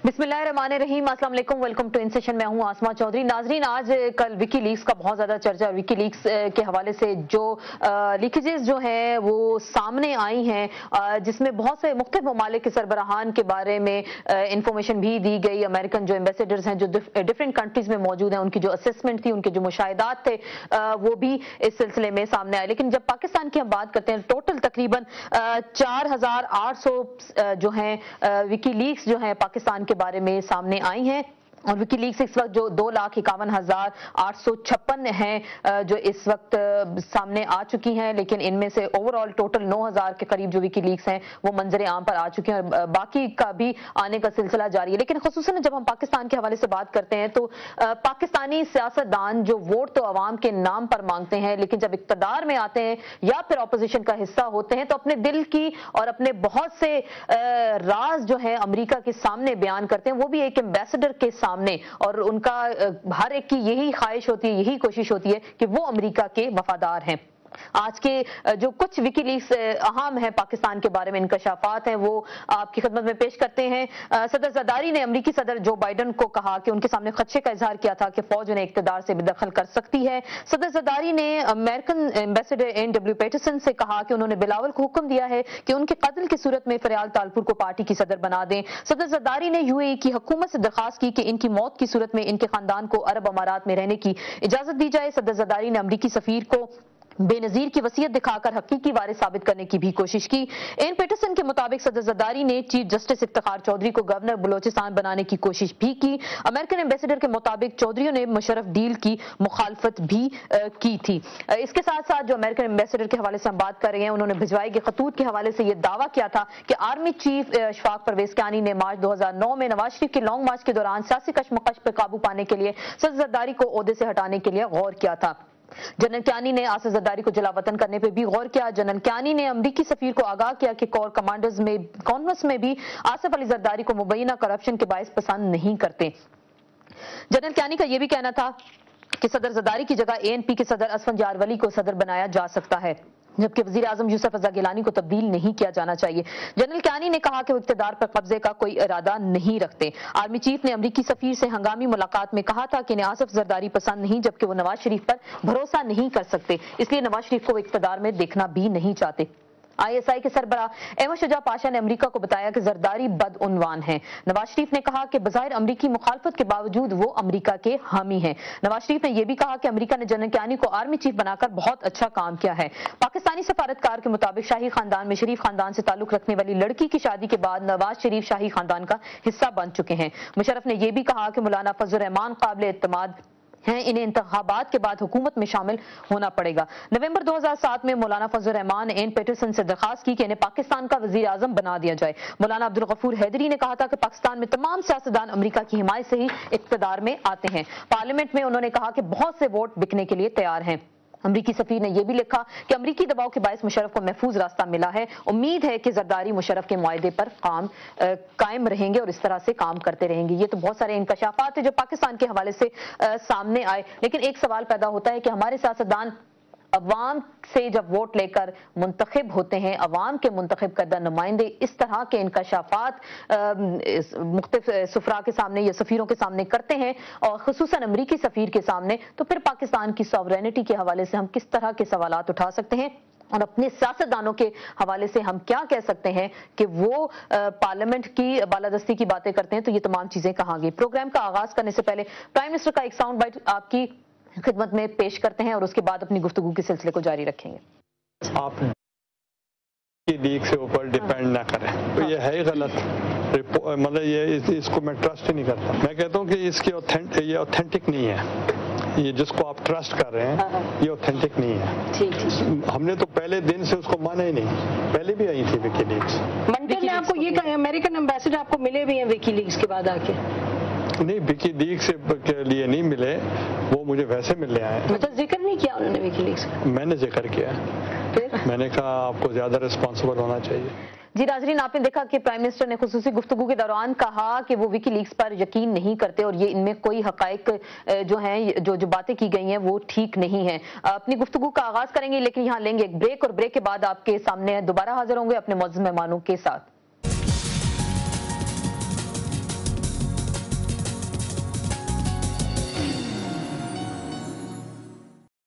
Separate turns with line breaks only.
बिस्मिल्लाहिर्रहमानिर्रहीम, अस्सलाम वालेकुम, वेलकम टू इन सेशन। मैं हूं आसमा चौधरी। नाजरीन, आज कल विकी लीक्स का बहुत ज्यादा चर्चा और विकी लीक्स के हवाले से जो लीकेजेस जो हैं वो सामने आई हैं, जिसमें बहुत से मुख्तलिफ ममालिक के सरबराहान के बारे में इंफॉर्मेशन भी दी गई। अमेरिकन जो एम्बेसडर्स हैं जो डिफरेंट कंट्रीज में मौजूद हैं, उनकी जो असेसमेंट थी, उनके जो मुशाहिदात थे, वो भी इस सिलसिले में सामने आए। लेकिन जब पाकिस्तान की हम बात करते हैं, टोटल तकरीबन 4800 जो हैं विकी लीक्स जो हैं पाकिस्तान के बारे में सामने आई हैं। और विकी लीक्स इस वक्त जो 2,51,856 हैं जो इस वक्त सामने आ चुकी हैं, लेकिन इनमें से ओवरऑल टोटल 9,000 के करीब जो विकी लीक्स हैं वो मंजर आम पर आ चुके हैं और बाकी का भी आने का सिलसिला जारी है। लेकिन खुसूसन जब हम पाकिस्तान के हवाले से बात करते हैं तो पाकिस्तानी सियासतदान जो वोट तो अवाम के नाम पर मांगते हैं, लेकिन जब इक्तदार में आते हैं या फिर अपोजिशन का हिस्सा होते हैं तो अपने दिल की और अपने बहुत से राज जो है अमेरिका के सामने बयान करते हैं, वो भी एक एम्बेसडर के सामने। और उनका हर एक की यही ख्वाहिश होती है, यही कोशिश होती है कि वो अमेरिका के वफादार हैं। आज के जो कुछ विकी लीक्स अहम है पाकिस्तान के बारे में इंकशाफात हैं वो आपकी खिदमत में पेश करते हैं। सदर ज़रदारी ने अमेरिकी सदर जो बाइडन को कहा कि उनके सामने खदशे का इजहार किया था कि फौज उन्हें इख्तियार से बेदखल कर सकती है। सदर ज़रदारी ने अमेरिकन एम्बेसडर एन.डब्ल्यू. पैटरसन से कहा कि उन्होंने बिलावल को हुक्म दिया है कि उनके कत्ल की सूरत में फरियाल तालपुर को पार्टी की सदर बना दें। सदर ज़रदारी ने यूएई की हुकूमत से दरखास्त की कि इनकी मौत की सूरत में इनके खानदान को अरब अमारात में रहने की इजाजत दी जाए। सदर ज़रदारी ने अमेरिकी सफीर को बेनजीर की वसीयत दिखाकर हकीकी वारिस साबित करने की भी कोशिश की। एन पैटरसन के मुताबिक सदर ज़रदारी ने चीफ जस्टिस इफ्तिखार चौधरी को गवर्नर बलोचिस्तान बनाने की कोशिश भी की। अमेरिकन एम्बेसडर के मुताबिक चौधरियों ने मुशर्रफ डील की मुखालफत भी की थी। इसके साथ साथ जो अमेरिकन एम्बेसडर के हवाले से हम बात कर रहे हैं, उन्होंने भिजवाई गए खतूत के हवाले से यह दावा किया था कि आर्मी चीफ अशफाक परवेज कियानी ने मार्च 2009 में नवाज शरीफ के लॉन्ग मार्च के दौरान सियासी कशमकश पर काबू पाने के लिए सदर ज़रदारी को ओहदे से हटाने के लिए गौर किया था। जनरल कियानी ने आसिफ ज़रदारी को जलावतन करने पर भी गौर किया। जनरल कियानी ने अमरीकी सफीर को आगाह किया कि कोर कमांडर्स में कॉन्फ्रेंस में भी आसिफ अली ज़रदारी को मुबैना करप्शन के बायस पसंद नहीं करते। जनरल कियानी का यह भी कहना था कि सदर ज़रदारी की जगह एएनपी के सदर असफंद यारवली को सदर बनाया जा सकता है, जबकि वजीर आजम यूसुफ रज़ा गिलानी को तब्दील नहीं किया जाना चाहिए। जनरल कियानी ने कहा कि वो इख्तियार पर कब्जे का कोई इरादा नहीं रखते। आर्मी चीफ ने अमरीकी सफीर से हंगामी मुलाकात में कहा था कि इन्हें आसिफ ज़रदारी पसंद नहीं, जबकि वो नवाज शरीफ पर भरोसा नहीं कर सकते, इसलिए नवाज शरीफ को वो इख्तियार में देखना भी नहीं चाहते। ISI के सरबराह अहमद शुजा पाशा ने अमेरिका को बताया कि ज़रदारी बदउनवान है। नवाज शरीफ ने कहा कि बज़ाहिर अमरीकी मुखालफत के बावजूद वो अमेरिका के हामी हैं। नवाज शरीफ ने यह भी कहा कि अमेरिका ने जनरल कियानी को आर्मी चीफ बनाकर बहुत अच्छा काम किया है। पाकिस्तानी सफारतकार के मुताबिक शाही खानदान में शरीफ खानदान से ताल्लुक रखने वाली लड़की की शादी के बाद नवाज शरीफ शाही खानदान का हिस्सा बन चुके हैं। मुशर्रफ ने यह भी कहा कि मौलाना फजल रहमान काबिल एतमाद हैं, इन्हें इंतखाबात के बाद हुकूमत में शामिल होना पड़ेगा। नवंबर 2007 में मौलाना फजल रहमान ने एन पैटरसन से दरखास्त की कि इन्हें पाकिस्तान का वजीर आजम बना दिया जाए। मौलाना अब्दुल गफूर हैदरी ने कहा था कि पाकिस्तान में तमाम सियासतदान अमेरिका की हिमायत से ही इख्तियार में आते हैं। पार्लियामेंट में उन्होंने कहा कि बहुत से वोट बिकने के लिए तैयार हैं। अमरीकी सफीर ने यह भी लिखा कि अमरीकी दबाव के बायस मुशर्रफ को महफूज रास्ता मिला है। उम्मीद है कि ज़रदारी मुशर्रफ के मुआहदे पर कायम रहेंगे और इस तरह से काम करते रहेंगे। ये तो बहुत सारे इंकशाफात है जो पाकिस्तान के हवाले से सामने आए, लेकिन एक सवाल पैदा होता है कि हमारे सियासतदान अवाम से जब वोट लेकर मुंतखब होते हैं, अवाम के मुंतखब करदा नुमाइंदे इस तरह के इंकशाफात मुख्तलिफ सुफरा के सामने या सफीरों के सामने करते हैं और खुसूसन अमरीकी सफीर के सामने, तो फिर पाकिस्तान की सॉवरेनिटी के हवाले से हम किस तरह के सवालात उठा सकते हैं और अपने सियासतदानों के हवाले से हम क्या कह सकते हैं कि वो पार्लियामेंट की बालादस्ती की बातें करते हैं। तो ये तमाम चीजें कहाँ गई। प्रोग्राम का आगाज करने से पहले प्राइम मिनिस्टर का एक साउंड बाइट आपकी खिदमत में पेश करते हैं और उसके बाद अपनी गुफ्तगू के सिलसिले को जारी रखेंगे।
आप लीक से ऊपर डिपेंड ना करें, तो ये है ही गलत। मतलब ये इसको मैं ट्रस्ट ही नहीं करता। मैं कहता हूँ कि इसकी ये ऑथेंटिक नहीं है। ये जिसको आप ट्रस्ट कर रहे हैं ये ऑथेंटिक नहीं है। ठीक। हमने तो पहले दिन से उसको माना ही नहीं। पहले भी आई थी विकी लीक्स।
मंडल ने आपको ये कहा, अमेरिकन एम्बेसडर आपको मिले भी हैं विकी लीक्स के बाद आके?
नहीं, विकी लीक्स के लिए नहीं मिले, वो मुझे वैसे मिलने आए।
मतलब जिक्र नहीं किया उन्होंने विकी लीक्स?
मैंने जिक्र किया। फिर मैंने कहा आपको ज्यादा रिस्पॉन्सिबल होना चाहिए।
जी नाज़रीन, आपने देखा कि प्राइम मिनिस्टर ने खुसूसी गुफ्तगू के दौरान कहा कि वो विकी लीक्स पर यकीन नहीं करते और ये इनमें कोई हकाइक जो हैं जो बातें की गई हैं वो ठीक नहीं है। अपनी गुफ्तगू का आगाज करेंगे, लेकिन यहाँ लेंगे एक ब्रेक और ब्रेक के बाद आपके सामने दोबारा हाजिर होंगे अपने मौजूद मेहमानों के साथ।